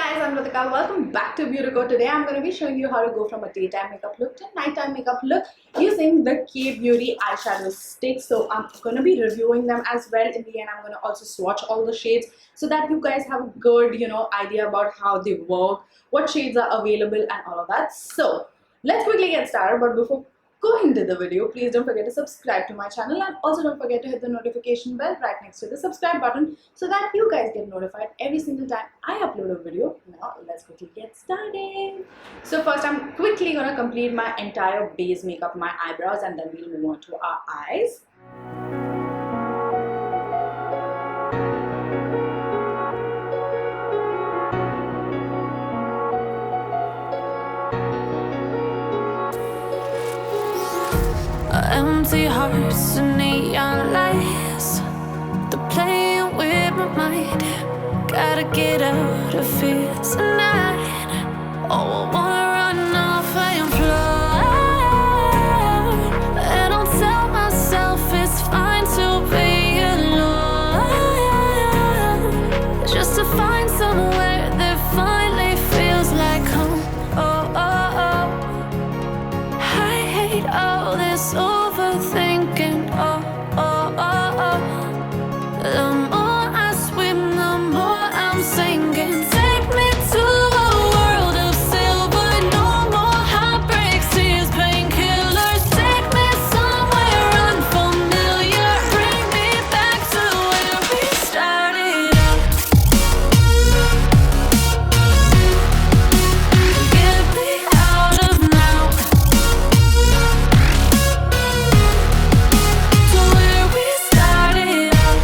guys, I'm Ritika. Welcome back to BeautiCo. Today I'm going to be showing you how to go from a daytime makeup look to nighttime makeup look using the K-Beauty eyeshadow sticks. So I'm going to be reviewing them as well. In the end, I'm going to also swatch all the shades so that you guys have a good, idea about how they work, what shades are available and all of that. So let's quickly get started. But before going to the video, please don't forget to subscribe to my channel and also don't forget to hit the notification bell right next to the subscribe button so that you guys get notified every single time I upload a video. Now let's quickly get started. So first I'm quickly gonna complete my entire base makeup, my eyebrows, and then we'll move on to our eyes. Empty hearts and neon lights, they're playing with my mind. Gotta get out of here tonight. Oh, I wanna run off and fly, and I'll tell myself it's fine to be alone, just to find somewhere that finally feels like home. Oh, oh, oh, I hate all this overthinking. Oh, oh, oh, oh. The more I swim, the more I'm sinking. Take me to a world of silver. No more heartbreaks, tears, painkillers. Take me somewhere unfamiliar. Bring me back to where we started out. Get me out of now, to where we started out.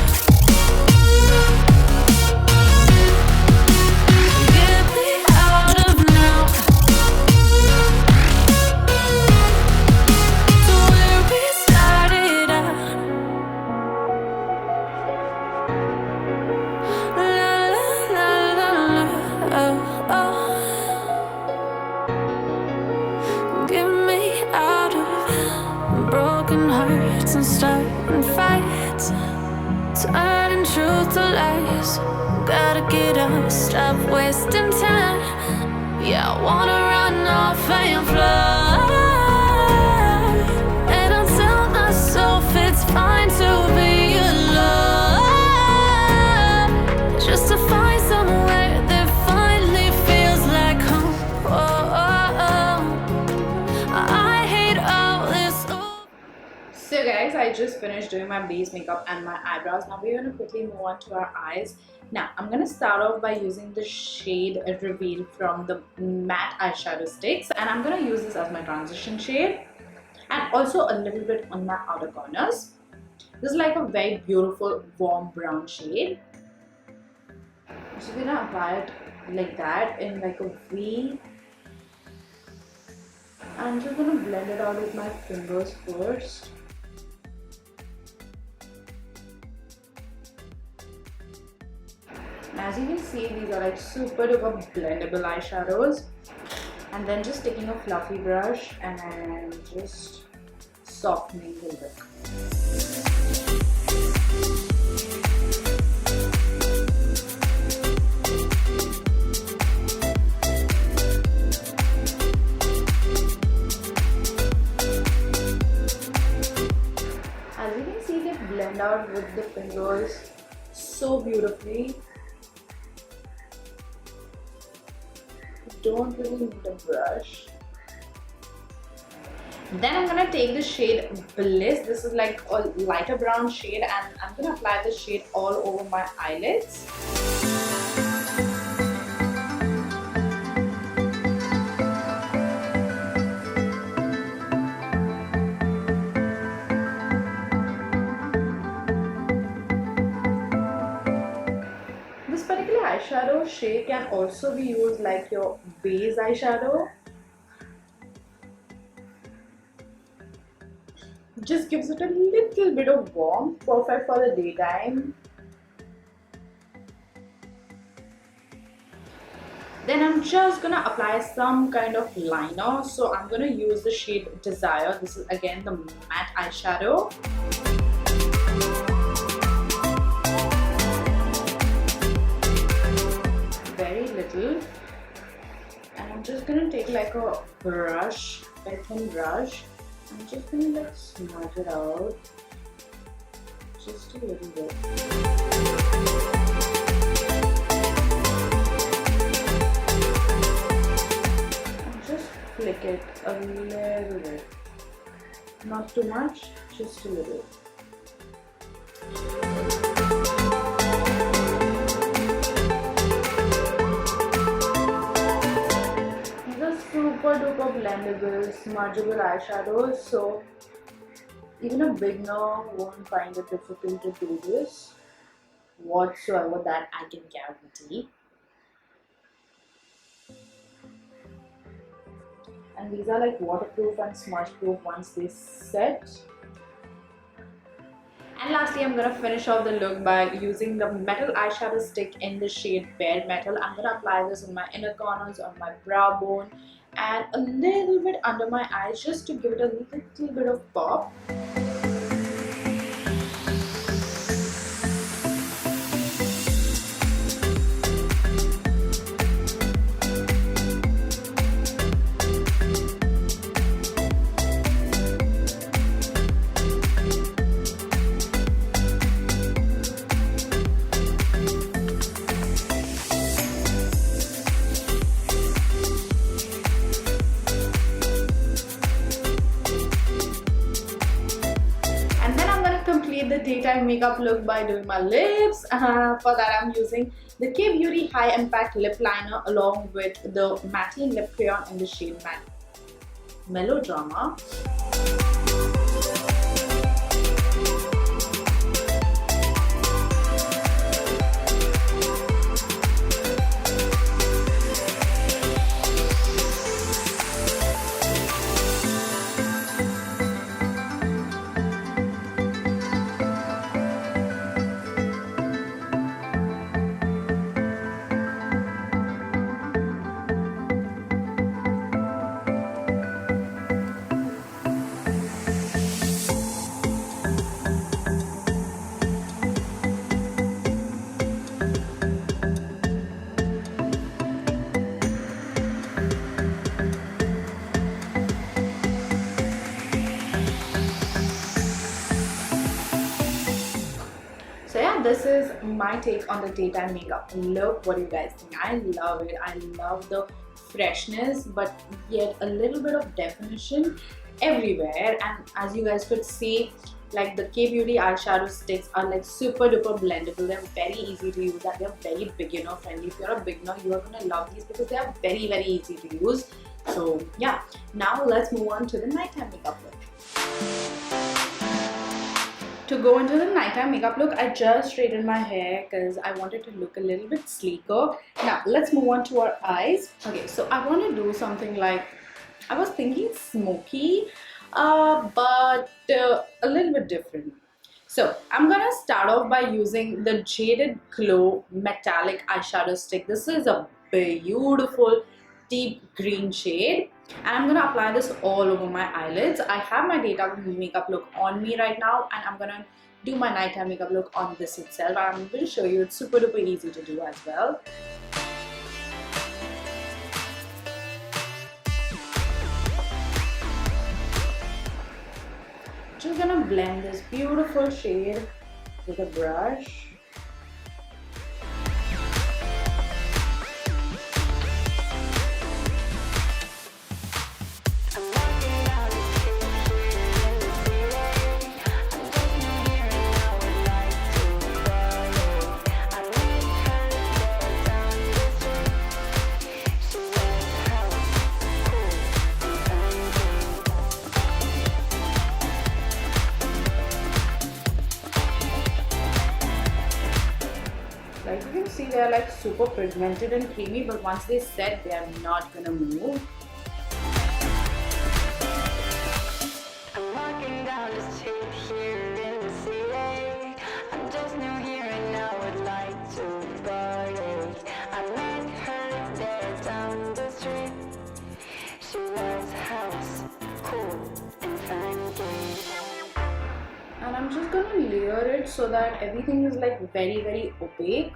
Get me out of now, to where we started out. La la la la la, oh, oh. Get me out of broken hearts and starting fights, turning truth to lies. Gotta get up, stop wasting time. Yeah, I wanna run off and fly, and I'll tell myself it's fine to be alone, just to find somewhere that finally feels like home. Oh, oh, oh. I hate all this. So guys, I just finished doing my base makeup and my eyebrows. Now we're going to quickly move on to our eyes. Now I'm going to start off by using the shade Revel from the matte eyeshadow sticks, and I'm going to use this as my transition shade and also a little bit on my outer corners. This is like a very beautiful warm brown shade. I'm just going to apply it like that in like a V. I'm just going to blend it out with my fingers first. As you can see, these are like super duper blendable eyeshadows, and then just taking a fluffy brush and just softening the look. As you can see, they blend out with the fingers so beautifully. Don't really need a brush. Then I'm gonna take the shade Bliss. This is like a lighter brown shade, and I'm gonna apply the shade all over my eyelids. This particular eyeshadow shade can also be used like your base eyeshadow. Just gives it a little bit of warmth, perfect for the daytime. Then I'm just gonna apply some kind of liner. So I'm gonna use the shade Desire. This is again the matte eyeshadow. Very little little. And I'm just gonna take like a brush, a thin brush. I'm just gonna like smudge it out just a little bit. And just flick it a little bit. Not too much, just a little. Super duper blendable, smudgeable eyeshadows, so even a beginner won't find it difficult to do this whatsoever, that I can guarantee. And these are like waterproof and smudge proof once they set. And lastly, I'm gonna finish off the look by using the metal eyeshadow stick in the shade Bare Metal. I'm gonna apply this in my inner corners, on my brow bone, and a little bit under my eyes, just to give it a little bit of pop. The daytime makeup look by doing my lips. For that, I'm using the K-Beauty High Impact Lip Liner along with the Matteine Lip Crayon in the shade Melodrama. So yeah, this is my take on the daytime makeup look. What do you guys think? I love it. I love the freshness, but yet a little bit of definition everywhere. And as you guys could see, like the K-Beauty eyeshadow sticks are like super duper blendable. They're very easy to use, and they're very beginner friendly. If you're a beginner, you are gonna love these because they are very easy to use. So yeah, now let's move on to the nighttime makeup look. To go into the nighttime makeup look, I just straightened my hair because I wanted to look a little bit sleeker. Now let's move on to our eyes. Okay, so I want to do something like, I was thinking smoky, but a little bit different. So I'm gonna start off by using the Jaded Glow metallic eyeshadow stick. This is a beautiful deep green shade, and I'm gonna apply this all over my eyelids. I have my daytime makeup look on me right now, and I'm gonna do my nighttime makeup look on this itself. I'm going to show you, it's super duper easy to do as well. Just gonna blend this beautiful shade with a brush. Like you can see, they are like super pigmented and creamy, but once they set, they are not gonna move. I'm walking down the street here in the city. I'm just new here and I would like to party. I met her there down the street. She wears house, cool and funky. And I'm just gonna layer it so that everything is like very opaque.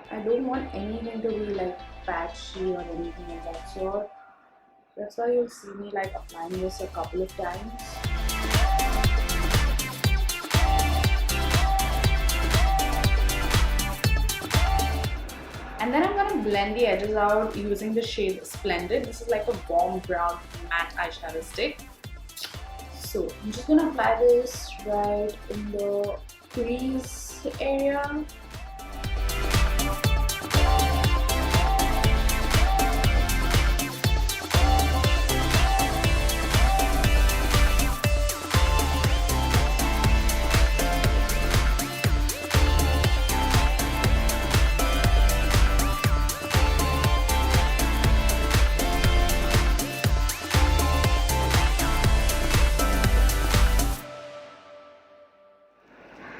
I don't want anything to be like patchy or anything of that sort. That's why you'll see me like applying this a couple of times. And then I'm gonna blend the edges out using the shade Splendid. This is like a warm brown matte eyeshadow stick. So I'm just gonna apply this right in the crease area.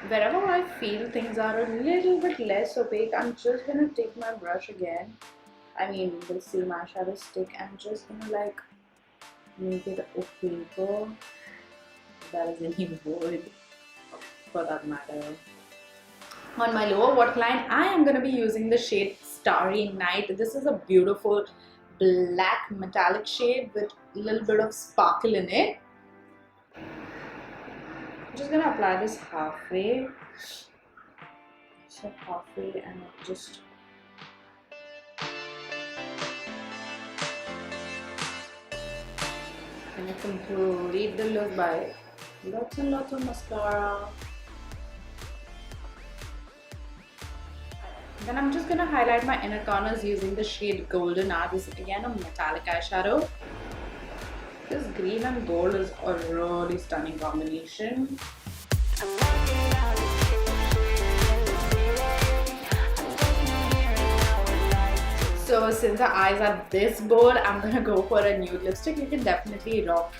Wherever I feel things are a little bit less opaque, I'm just gonna take my brush again. I mean, the same eyeshadow stick. I'm just gonna like make it opaque. That is any word for that matter. On my lower waterline, I am gonna be using the shade Starry Night. This is a beautiful black metallic shade with a little bit of sparkle in it. I'm just gonna apply this halfway, so halfway, and just gonna complete the look by lots and lots of mascara. Then I'm just gonna highlight my inner corners using the shade Golden Hour. This is again a metallic eyeshadow. This green and gold is a really stunning combination. So since our eyes are this bold, I'm gonna go for a nude lipstick. You can definitely rock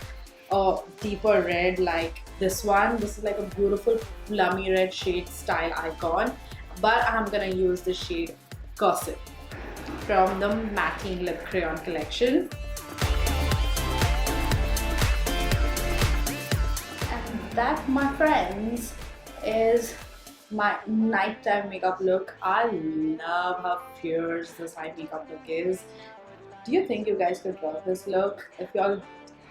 a deeper red like this one. This is like a beautiful plummy red shade Style Icon. But I'm gonna use the shade Gossip from the Matteine Lip Crayon collection. That, my friends, is my nighttime makeup look. I love how fierce this eye makeup look is. Do you think you guys could love this look? If y'all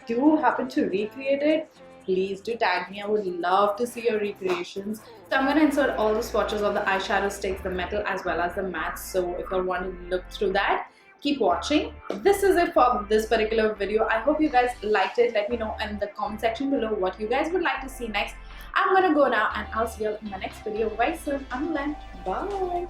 do happen to recreate it, please do tag me. I would love to see your recreations. So I'm going to insert all the swatches of the eyeshadow sticks, the metal as well as the matte. So if you want to look through that, keep watching. This is it for this particular video. I hope you guys liked it. Let me know in the comment section below what you guys would like to see next. I'm gonna go now and I'll see you in my next video very soon. Until then, bye.